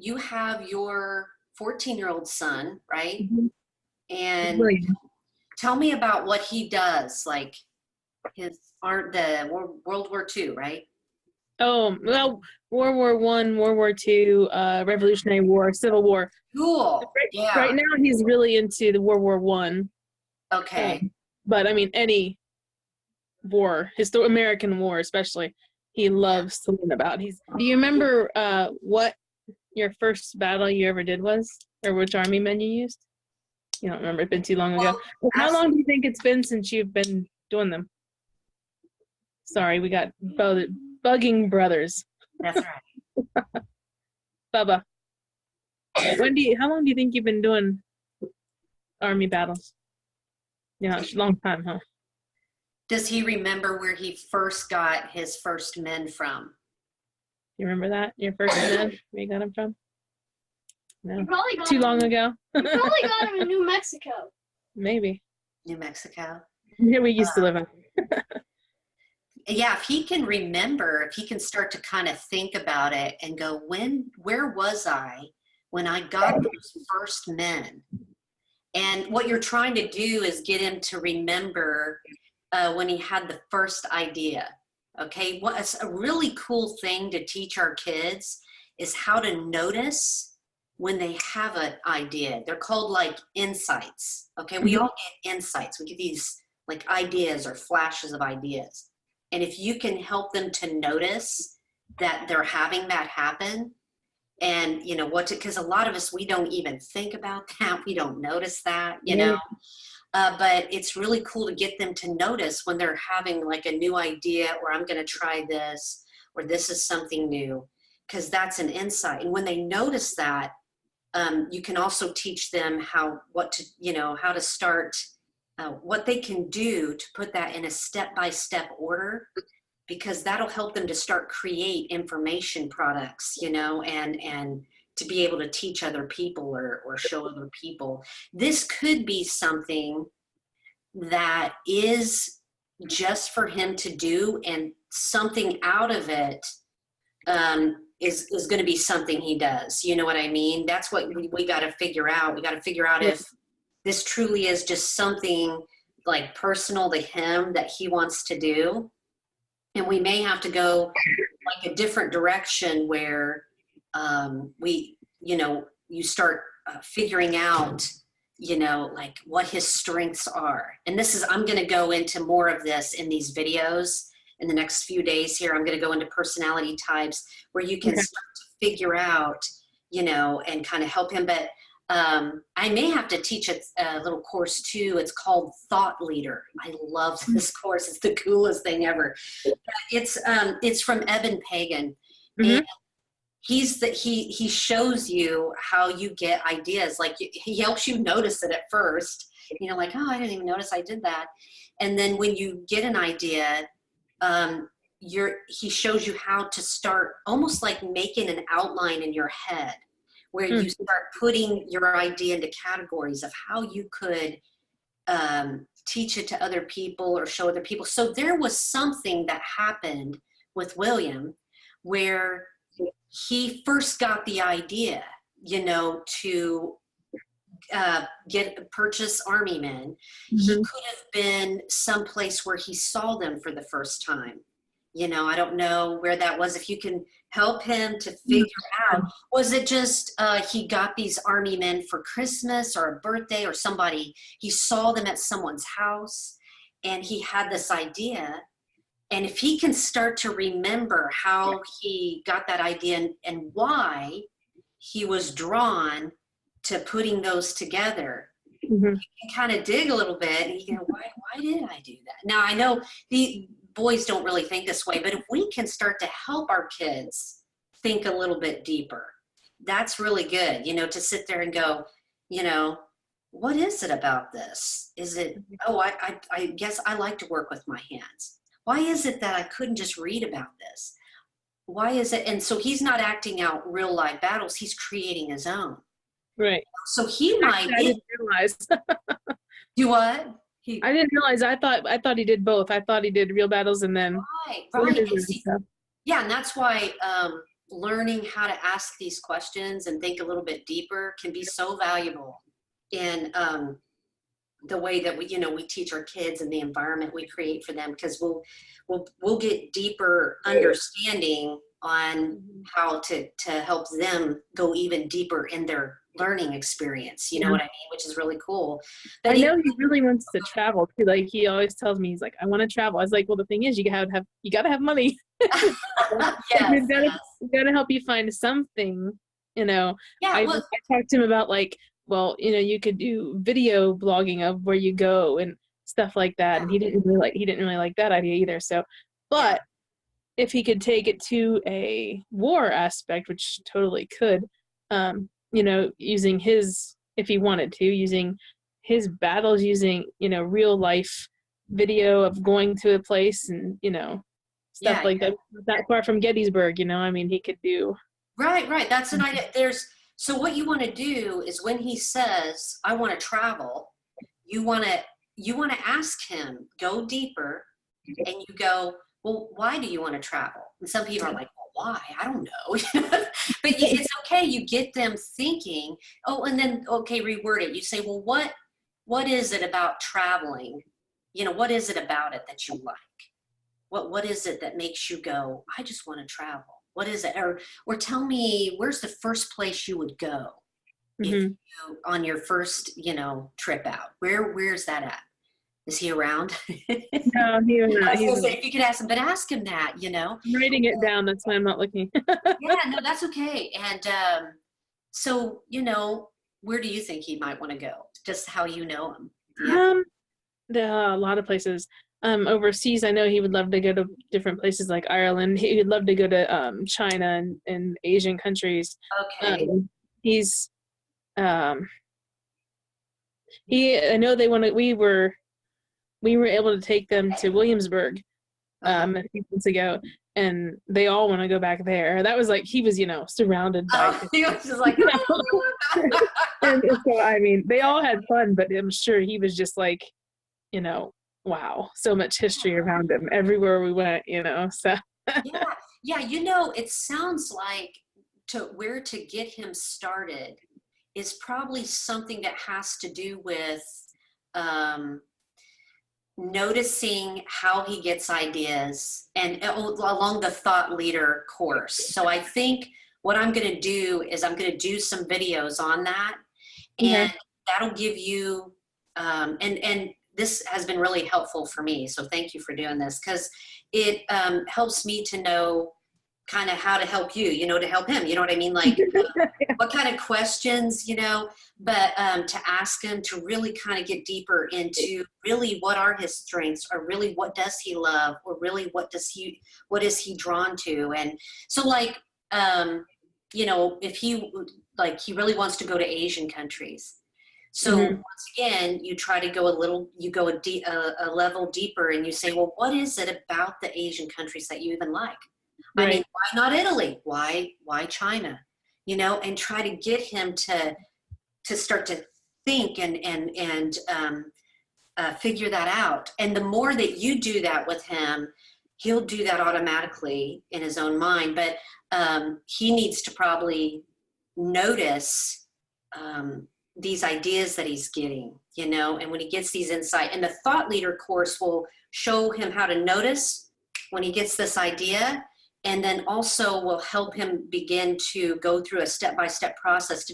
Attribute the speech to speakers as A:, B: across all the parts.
A: you have your 14-year-old son, right?
B: Mhm.
A: And
B: William.
A: tell me about what he does, like World War II, right?
B: Oh, well, World War I, World War II, Revolutionary War, Civil War.
A: Cool.
B: Right
A: Yeah.
B: now, he's really into the World War I.
A: Okay.
B: But I mean, any war, American war especially, he loves to learn about. Do you remember what your first battle you ever did was, or which army men you used? You don't remember? It's been too long ago.
A: Well,
B: How long do you think it's been since you've been doing them? Sorry, we got bugging brothers.
A: that's right.
B: Bubba, how long do you think you've been doing army battles? Yeah, it's a long time, huh?
A: Does he remember where he first got his first men from?
B: You remember that? Your first men? Where you got them from? No.
C: Probably got
B: Too long ago?
C: You probably got him in New Mexico.
B: Maybe.
A: New Mexico.
B: Here we used to live in.
A: Yeah, if he can remember, if he can start to kind of think about it and go, where was I when I got those first men? And what you're trying to do is get him to remember when he had the first idea. Okay, what's a really cool thing to teach our kids is how to notice when they have an idea. They're called like insights. Okay, we all get insights. We get these like ideas or flashes of ideas. And if you can help them to notice that they're having that happen, and you know because a lot of us, we don't even think about that. We don't notice that, you know. But it's really cool to get them to notice when they're having like a new idea, or I'm going to try this, or this is something new, because that's an insight. And when they notice that, you can also teach them how to start, what they can do to put that in a step-by-step order, because that'll help them to start create information products, you know, and to be able to teach other people or show other people. This could be something that is just for him to do, and something out of it is going to be something he does. You know what I mean? That's what we got to figure out. We got to figure out if this truly is just something like personal to him that he wants to do. And we may have to go like a different direction where you start figuring out, like what his strengths are. And I'm going to go into more of this in these videos in the next few days here. I'm going to go into personality types where you can start to figure out, and kind of help him. But I may have to teach a little course too. It's called Thought Leader. I love this course. It's the coolest thing ever. It's from Evan Pagan. And he shows you how you get ideas. Like he helps you notice it at first, like, oh, I didn't even notice I did that. And then when you get an idea, he shows you how to start almost like making an outline in your head, where you start putting your idea into categories of how you could teach it to other people or show other people. So there was something that happened with William where he first got the idea, to purchase army men. He could have been someplace where he saw them for the first time. I don't know where that was. If you can help him to figure out, was it just he got these army men for Christmas or a birthday or somebody, he saw them at someone's house and he had this idea. And if he can start to remember how he got that idea and why he was drawn to putting those together, you can kind of dig a little bit and you go, why did I do that? Now, I know the boys don't really think this way, but if we can start to help our kids think a little bit deeper, that's really good, to sit there and go, what is it about this? Is it, I guess I like to work with my hands. Why is it that I couldn't just read about this? Why is it? And so he's not acting out real life battles. He's creating his own.
B: Right.
A: So he might.
B: I didn't realize.
A: Do what?
B: I didn't realize. I thought he did both. I thought he did real battles and then.
A: Right.
B: And
A: Yeah, and that's why learning how to ask these questions and think a little bit deeper can be so valuable in the way that we teach our kids and the environment we create for them, because we'll get deeper understanding on how to help them go even deeper in their learning experience. You know what I mean? Which is really cool. But
B: I know he really wants to travel too. Like he always tells me, he's like, I want to travel. I was like, well, the thing is, you gotta have money.
A: Yes,
B: we gotta help you find something.
A: yeah.
B: I talked to him about like, well, you could do video blogging of where you go and stuff like that. And he didn't really like that idea either. So, but if he could take it to a war aspect, which totally could, using if he wanted to, using his battles, using, real life video of going to a place and, stuff like that. Not far from Gettysburg, he could do.
A: Right. That's an idea. So what you want to do is when he says, I want to travel, you want to ask him, go deeper, and you go, well, why do you want to travel? And some people are like, well, why? I don't know. But it's okay. You get them thinking, and then, reword it. You say, well, what is it about traveling? What is it about it that you like? What is it that makes you go, I just want to travel? What is it? Or tell me, where's the first place you would go on your first, trip out? Where's that at? Is he around?
B: No, he's not.
A: If you could ask him, but ask him that,
B: I'm writing it down. That's why I'm not looking.
A: Yeah, no, that's okay. And so, where do you think he might want to go? Just how you know him? Yeah.
B: There are a lot of places. Overseas, I know he would love to go to different places like Ireland. He would love to go to China and Asian countries.
A: Okay.
B: I know they want to. We were able to take them to Williamsburg a few months ago, and they all want to go back there. That was like he was, surrounded by.
A: He was just like,
B: and so they all had fun, but I'm sure he was just like, wow, so much history around him everywhere we went, so.
A: Yeah, it sounds like where to get him started is probably something that has to do with noticing how he gets ideas and along the thought leader course. So I think what I'm going to do is I'm going to do some videos on that, and that'll give you and this has been really helpful for me. So thank you for doing this, because it helps me to know kind of how to help you, to help him, you know what I mean? Like what kind of questions, but to ask him to really kind of get deeper into really what are his strengths, or really what does he love, or really what is he drawn to? And so like, if he really wants to go to Asian countries. So once again, you try to go a level deeper, and you say, well, what is it about the Asian countries that you even like? Right. I mean, why not Italy? Why China? And try to get him to start to think and figure that out. And the more that you do that with him, he'll do that automatically in his own mind. But he needs to probably notice these ideas that he's getting, and when he gets these insight, and the thought leader course will show him how to notice when he gets this idea, and then also will help him begin to go through a step-by-step process.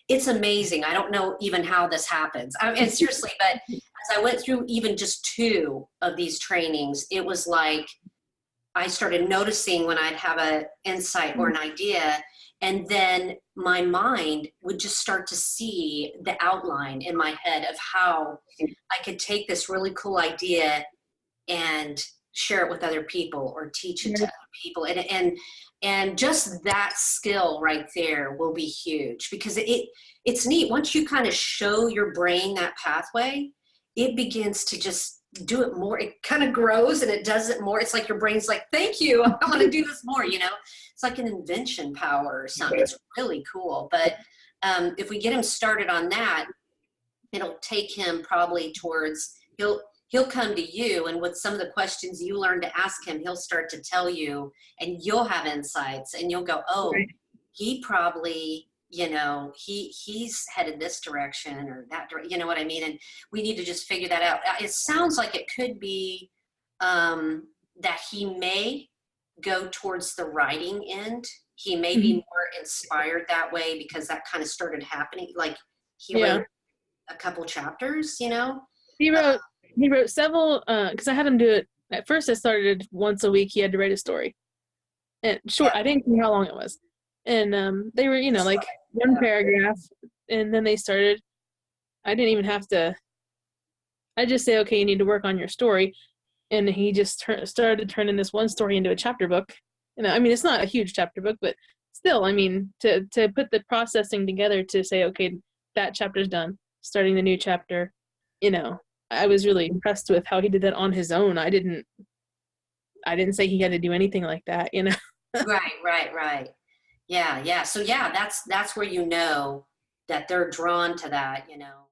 A: It's amazing. I don't know even how this happens. Seriously, but as I went through even just 2 of these trainings, it was like I started noticing when I'd have an insight or an idea, and then my mind would just start to see the outline in my head of how I could take this really cool idea and share it with other people, or teach it to other people. And just that skill right there will be huge, because it's neat. Once you kind of show your brain that pathway, it begins to just do it more. It kind of grows and it does it more. It's like your brain's like, thank you, I want to do this more, It's like an invention power or something. It's really cool. But if we get him started on that, it'll take him probably towards, he'll come to you, and with some of the questions you learn to ask him, he'll start to tell you, and you'll have insights, and you'll go, oh,
B: Right.
A: he probably, he's headed this direction or that direction, you know what I mean? And we need to just figure that out. It sounds like it could be that he may go towards the writing end. He may be more inspired that way because that kind of started happening. Like he wrote a couple chapters,
B: He wrote several, because I had him do it. At first I started once a week. He had to write a story. And short, I didn't care how long it was. And they were, like one paragraph. And then they started, I didn't even have to, I just say, okay, you need to work on your story. And he just started turning this one story into a chapter book. I mean, it's not a huge chapter book, but still, I mean, to put the processing together to say, okay, that chapter's done, starting the new chapter, I was really impressed with how he did that on his own. I didn't say he had to do anything like that,
A: Right. Yeah. So yeah, that's where that they're drawn to that,